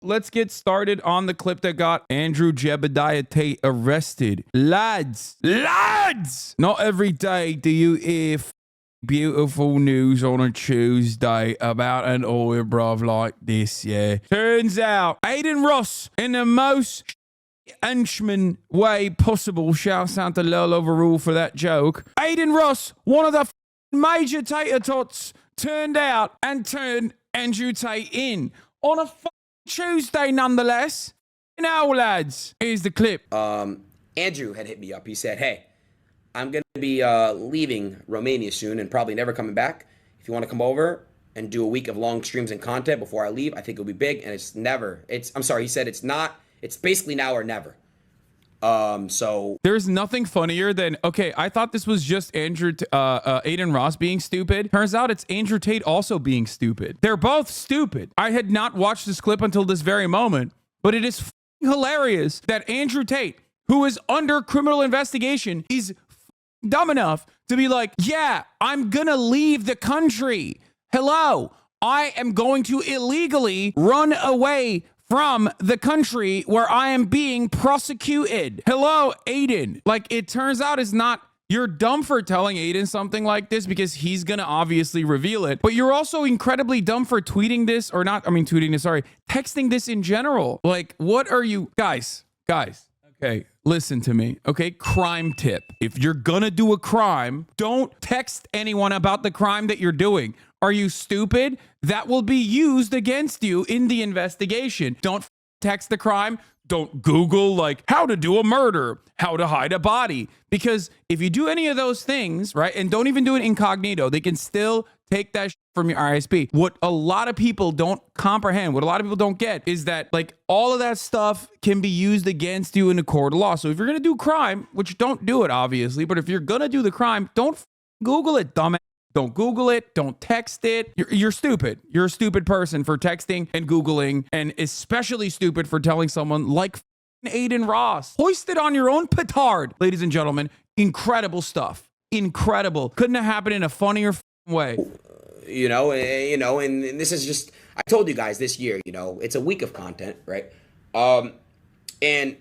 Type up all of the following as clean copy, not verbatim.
let's get started on the clip that got Andrew Jebediah Tate arrested. Lads, not every day do you hear beautiful news on a Tuesday about an oil bruv like this, yeah. Turns out, Adin Ross, in the most henchman way possible, shouts out to Lil Overrule for that joke. Adin Ross, one of the major tater tots, turned out and turned Andrew Tate in on a Tuesday nonetheless. Now, lads, here's the clip. Andrew had hit me up. He said, hey, I'm going to be leaving Romania soon and probably never coming back. If you want to come over and do a week of long streams and content before I leave, I think it'll be big. And I'm sorry, he said it's basically now or never. So there's nothing funnier than, okay, I thought this was just Adin Ross being stupid. Turns out it's Andrew Tate also being stupid. They're both stupid. I had not watched this clip until this very moment, but it is hilarious that Andrew Tate, who is under criminal investigation, is dumb enough to be like, yeah, I'm gonna leave the country. Hello, I am going to illegally run away from the country where I am being prosecuted. Hello, Adin. Like, it turns out it's not, you're dumb for telling Adin something like this because he's gonna obviously reveal it, but you're also incredibly dumb for tweeting this, or not, texting this in general. Like, what are you, guys, okay, listen to me, okay? Crime tip. If you're gonna do a crime, don't text anyone about the crime that you're doing. Are you stupid? That will be used against you in the investigation. Don't text the crime. Don't Google, like, how to do a murder, how to hide a body. Because if you do any of those things, right, and don't even do it incognito, they can still take that from your ISP. What a lot of people don't comprehend, what a lot of people don't get, is that, like, all of that stuff can be used against you in a court of law. So if you're going to do crime, which don't do it, obviously, but if you're going to do the crime, don't Google it, dumbass. Don't Google it. Don't text it. You're stupid. You're a stupid person for texting and Googling, and especially stupid for telling someone like Adin Ross. Hoist it on your own petard, ladies and gentlemen. Incredible stuff. Incredible. Couldn't have happened in a funnier way. You know, and this is just, I told you guys this year, it's a week of content, right? And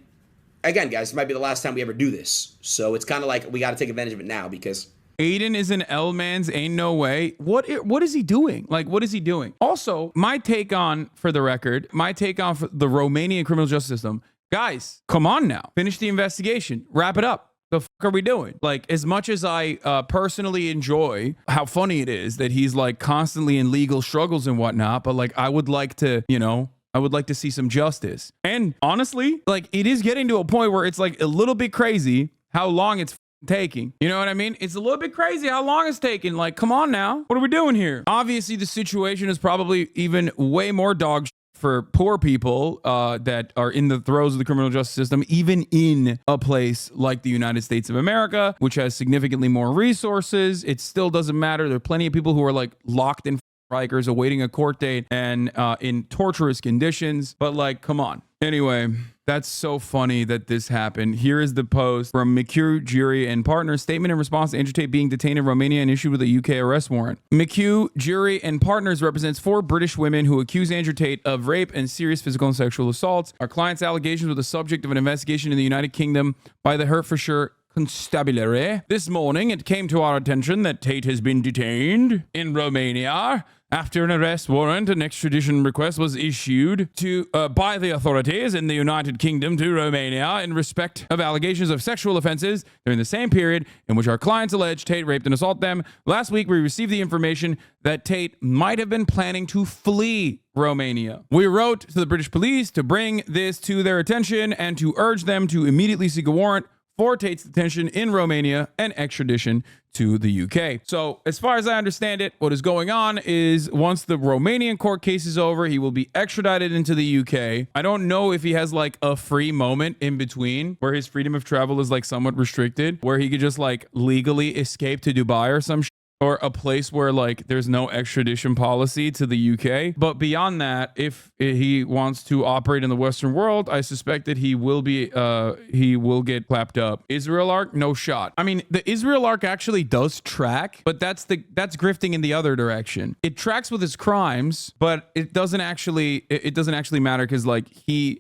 again, guys, it might be the last time we ever do this. So it's kind of like we got to take advantage of it now because Adin is an L-man's ain't no way. What is he doing? Like, what is he doing? Also, my take on, for the record, the Romanian criminal justice system. Guys, come on now. Finish the investigation. Wrap it up. The fuck are we doing? Like, as much as I personally enjoy how funny it is that he's like constantly in legal struggles and whatnot, but like, I would like to see some justice. And honestly, like, it is getting to a point where it's like a little bit crazy how long it's taking. You know what I mean? It's a little bit crazy how long it's taking. Like, come on now. What are we doing here? Obviously, the situation is probably even way more dog shit for poor people that are in the throes of the criminal justice system, even in a place like the United States of America, which has significantly more resources. It still doesn't matter. There are plenty of people who are like locked in Rikers awaiting a court date and in torturous conditions. But like, come on. Anyway, that's so funny that this happened. Here is the post from McHugh, Jury, and Partners. Statement in response to Andrew Tate being detained in Romania and issued with a UK arrest warrant. McHugh, Jury, and Partners represents 4 British women who accuse Andrew Tate of rape and serious physical and sexual assaults. Our client's allegations were the subject of an investigation in the United Kingdom by the Hertfordshire Constabulary. This morning, it came to our attention that Tate has been detained in Romania after an arrest warrant. An extradition request was issued by the authorities in the United Kingdom to Romania in respect of allegations of sexual offenses during the same period in which our clients alleged Tate raped and assaulted them. Last week, we received the information that Tate might have been planning to flee Romania. We wrote to the British police to bring this to their attention and to urge them to immediately seek a warrant for Tate's detention in Romania and extradition to the UK. So as far as I understand it, what is going on is once the Romanian court case is over, he will be extradited into the UK. I don't know if he has like a free moment in between where his freedom of travel is like somewhat restricted, where he could just like legally escape to Dubai or some shit. or a place where like there's no extradition policy to the UK. But beyond that, if he wants to operate in the Western world, I suspect that he will get clapped up. Israel arc, no shot. I mean, the Israel arc actually does track, but that's grifting in the other direction. It tracks with his crimes, but it doesn't actually matter because like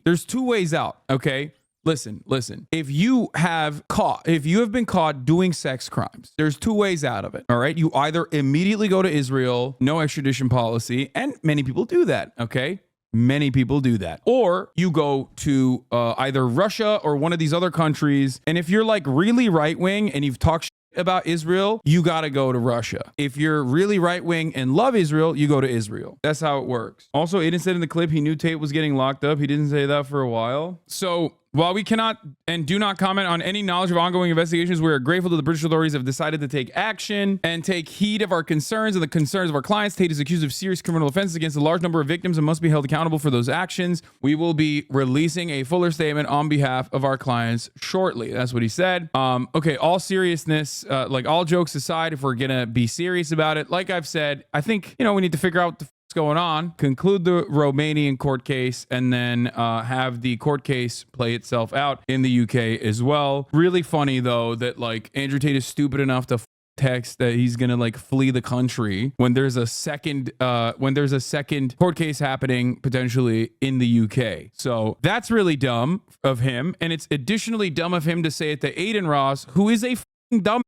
there's two ways out. Okay. Listen. If you have been caught doing sex crimes, there's two ways out of it. All right. You either immediately go to Israel, no extradition policy, and many people do that. Okay. Many people do that. Or you go to either Russia or one of these other countries. And if you're like really right wing and you've talked about Israel, you got to go to Russia. If you're really right wing and love Israel, you go to Israel. That's how it works. Also, Adin said in the clip he knew Tate was getting locked up. He didn't say that for a while. So while we cannot and do not comment on any knowledge of ongoing investigations, we are grateful that the British authorities have decided to take action and take heed of our concerns and the concerns of our clients. Tate is accused of serious criminal offenses against a large number of victims and must be held accountable for those actions. We will be releasing a fuller statement on behalf of our clients shortly. That's what he said. Okay, all seriousness, like all jokes aside, if we're gonna be serious about it, like I've said, I think, we need to figure out what's going on, conclude the Romanian court case, and then have the court case play itself out in the UK as well. Really funny though that like Andrew Tate is stupid enough to text that he's gonna like flee the country when there's a second court case happening potentially in the UK. So that's really dumb of him, and it's additionally dumb of him to say it to Adin Ross, who is a dumb.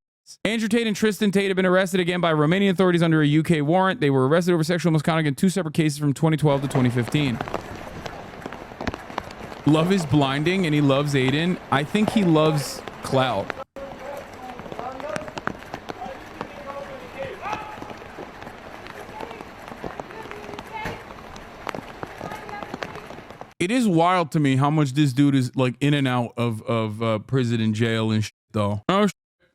Andrew Tate and Tristan Tate have been arrested again by Romanian authorities under a UK warrant. They were arrested over sexual misconduct in two separate cases from 2012 to 2015. Love is blinding, and he loves Adin. I think he loves clout. It is wild to me how much this dude is like in and out of prison and jail and shit, though. Oh,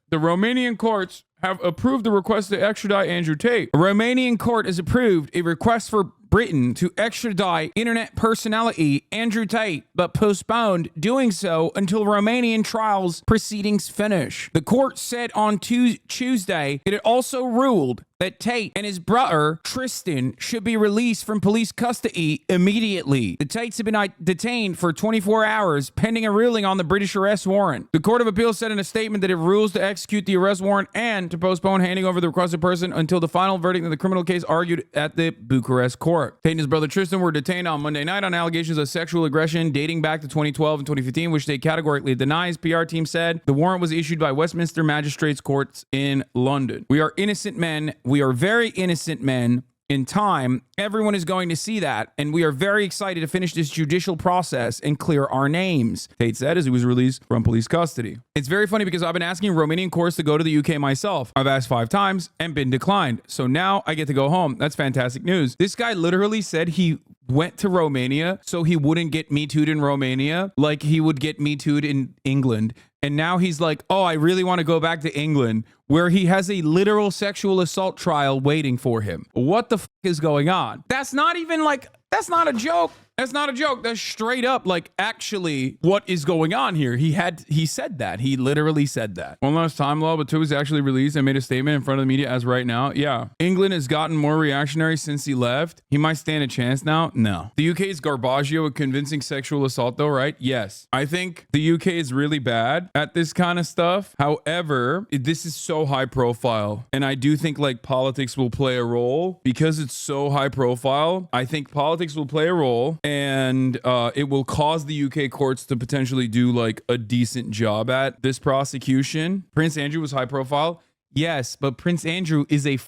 the Romanian courts have approved the request to extradite Andrew Tate. A Romanian court has approved a request for Britain to extradite internet personality Andrew Tate, but postponed doing so until Romanian trials proceedings finish. The court said on Tuesday that it also ruled that Tate and his brother, Tristan, should be released from police custody immediately. The Tates have been detained for 24 hours pending a ruling on the British arrest warrant. The Court of Appeal said in a statement that it rules to execute the arrest warrant and to postpone handing over the requested person until the final verdict in the criminal case argued at the Bucharest court. Tate and his brother Tristan were detained on Monday night on allegations of sexual aggression dating back to 2012 and 2015, which Tate categorically denies. PR team said the warrant was issued by Westminster Magistrates Courts in London. We are innocent men. We are very innocent men. In time, everyone is going to see that, and we are very excited to finish this judicial process and clear our names, Tate said as he was released from police custody. It's very funny because I've been asking Romanian courts to go to the UK myself. I've asked 5 times and been declined. So now I get to go home. That's fantastic news. This guy literally said he went to Romania so he wouldn't get Me Too'd in Romania like he would get Me Too'd in England. And now he's like, oh, I really want to go back to England, where he has a literal sexual assault trial waiting for him. What the is going on? That's not even like, that's not a joke. That's not a joke. That's straight up like actually what is going on here. He said that. He literally said that. One last time, law, but two was actually released and made a statement in front of the media as right now. Yeah. England has gotten more reactionary since he left. He might stand a chance now. No. The UK's Garbaggio, a convincing sexual assault though, right? Yes. I think the UK is really bad at this kind of stuff. However, this is so high profile. And I do think like politics will play a role because it's so high profile. I think politics will play a role. And it will cause the UK courts to potentially do like a decent job at this prosecution. Prince Andrew was high profile. Yes, but Prince Andrew is a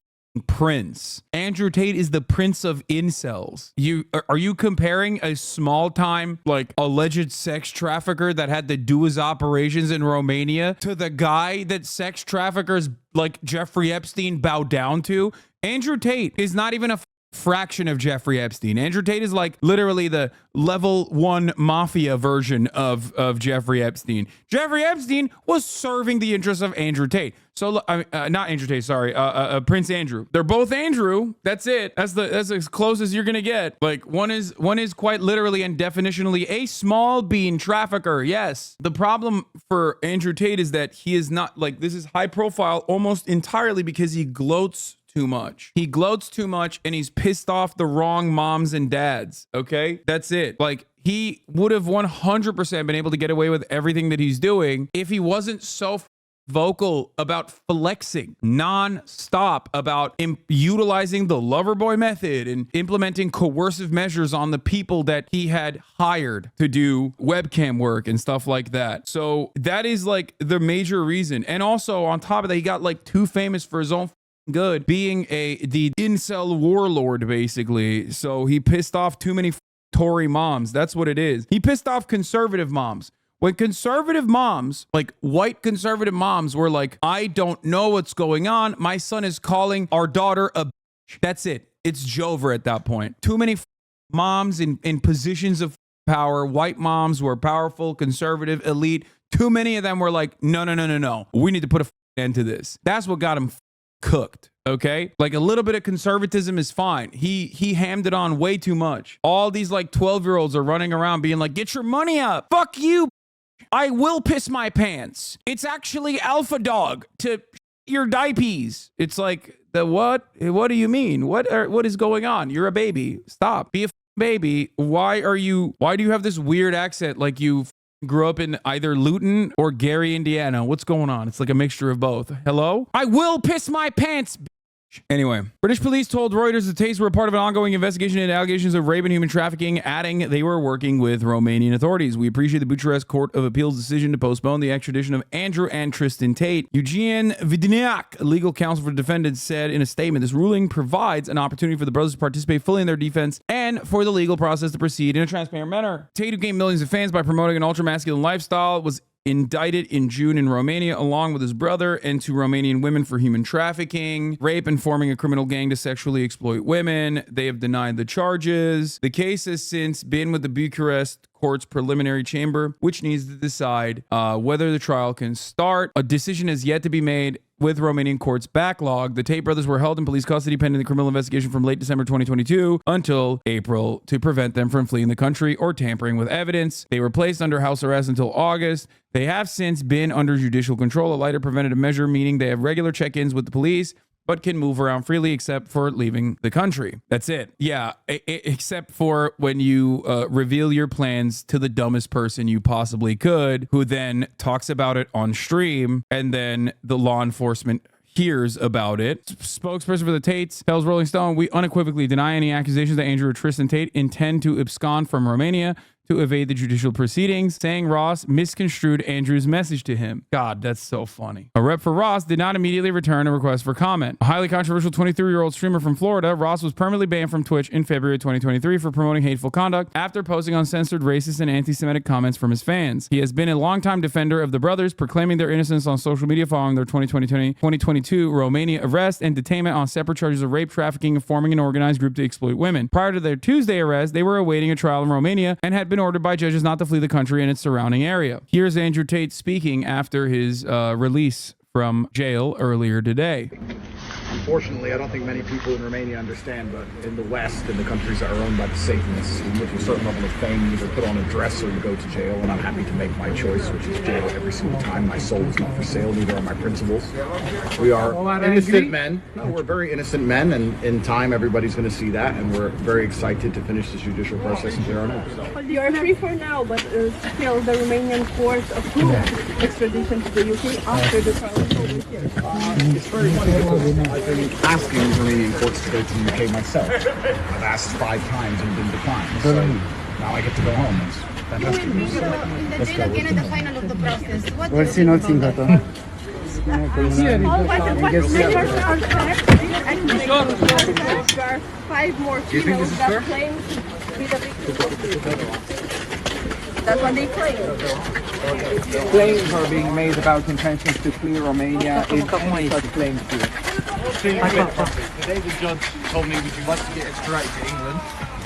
prince. Andrew Tate is the prince of incels. Are you comparing a small time like alleged sex trafficker that had to do his operations in Romania to the guy that sex traffickers like Jeffrey Epstein bow down to? Andrew Tate is not even a fraction of Jeffrey Epstein. Andrew Tate is like literally the level 1 mafia version of Jeffrey Epstein. Jeffrey Epstein was serving the interests of Andrew Tate. So not Andrew Tate, sorry, Prince Andrew. They're both Andrew. That's it. That's as close as you're gonna get. Like one is quite literally and definitionally a small bean trafficker. Yes. The problem for Andrew Tate is that he is not like, this is high profile almost entirely because he gloats too much. He gloats too much and he's pissed off the wrong moms and dads. Okay, that's it. Like, he would have 100% been able to get away with everything that he's doing if he wasn't so vocal about flexing non-stop about utilizing the lover boy method and implementing coercive measures on the people that he had hired to do webcam work and stuff like that. So that is like the major reason. And also on top of that, he got like too famous for his own good, being the incel warlord basically. So he pissed off too many Tory moms. That's what it is. He pissed off conservative moms. When conservative moms, like white conservative moms, were like, I don't know what's going on. My son is calling our daughter a bitch. That's it. It's Jover at that point. Too many moms in positions of power, white moms who are powerful, conservative, elite. Too many of them were like, no. We need to put a end to this. That's what got him cooked. Okay, like a little bit of conservatism is fine. He hammed it on way too much. All these like 12-year-olds are running around being like, get your money up. Fuck you. I will piss my pants. It's actually alpha dog to your diapers. It's like, the what? What do you mean? What is going on? You're a baby. Stop. Be a baby. Why do you have this weird accent like you grew up in either Luton or Gary, Indiana? What's going on? It's like a mixture of both. Hello? I will piss my pants. Anyway, British police told Reuters the Tates were a part of an ongoing investigation into allegations of rape and human trafficking, adding they were working with Romanian authorities. We appreciate the Bucharest Court of Appeal's decision to postpone the extradition of Andrew and Tristan Tate. Eugen Vidniak, legal counsel for the defendants, said in a statement, this ruling provides an opportunity for the brothers to participate fully in their defense and for the legal process to proceed in a transparent manner. Tate, who gained millions of fans by promoting an ultra-masculine lifestyle, was indicted in June in Romania along with his brother and 2 Romanian women for human trafficking, rape, and forming a criminal gang to sexually exploit women. They have denied the charges. The case has since been with the Bucharest court's preliminary chamber, which needs to decide whether the trial can start. A decision has yet to be made with Romanian courts backlog. The Tate brothers were held in police custody pending the criminal investigation from late December 2022 until April to prevent them from fleeing the country or tampering with evidence. They were placed under house arrest until August. They have since been under judicial control, a lighter preventative measure, meaning they have regular check-ins with the police, but can move around freely except for leaving the country. That's it. Yeah, except for when you reveal your plans to the dumbest person you possibly could, who then talks about it on stream, and then the law enforcement hears about it. Spokesperson for the Tates tells Rolling Stone, we unequivocally deny any accusations that Andrew or Tristan Tate intend to abscond from Romania to evade the judicial proceedings, saying Ross misconstrued Andrew's message to him. God, that's so funny. A rep for Ross did not immediately return a request for comment. A highly controversial 23-year-old streamer from Florida, Ross was permanently banned from Twitch in February 2023 for promoting hateful conduct after posting uncensored racist and anti-Semitic comments from his fans. He has been a longtime defender of the brothers, proclaiming their innocence on social media following their 2022 Romania arrest and detainment on separate charges of rape, trafficking, and forming an organized group to exploit women. Prior to their Tuesday arrest, they were awaiting a trial in Romania and had been ordered by judges not to flee the country and its surrounding area. Here's Andrew Tate speaking after his release from jail earlier today. Unfortunately, I don't think many people in Romania understand, but in the West, in the countries that are owned by the Satanists, you with a certain level of fame, you either put on a dress or you go to jail, and I'm happy to make my choice, which is jail every single time. My soul is not for sale, neither are my principles. We are innocent men. No, we're very innocent men, and in time, everybody's going to see that, and we're very excited to finish this judicial process and clear our names. You are free for now, but still the Romanian courts approved extradition to the UK after the trial is over here. It's very funny. I've been asking Romanian courts to go to the UK myself. I've asked 5 times and been declined. So now I get to go home. It's fantastic. You will be in the jail again at the final of the process. What We'll see nothing at all. All what measures are correct. There are 5 more females that claim to be the victims of That's what they claim. Claims are being made about intentions to flee Romania. Is any such claims true? Today the judge told me, would you like to get extradited to England?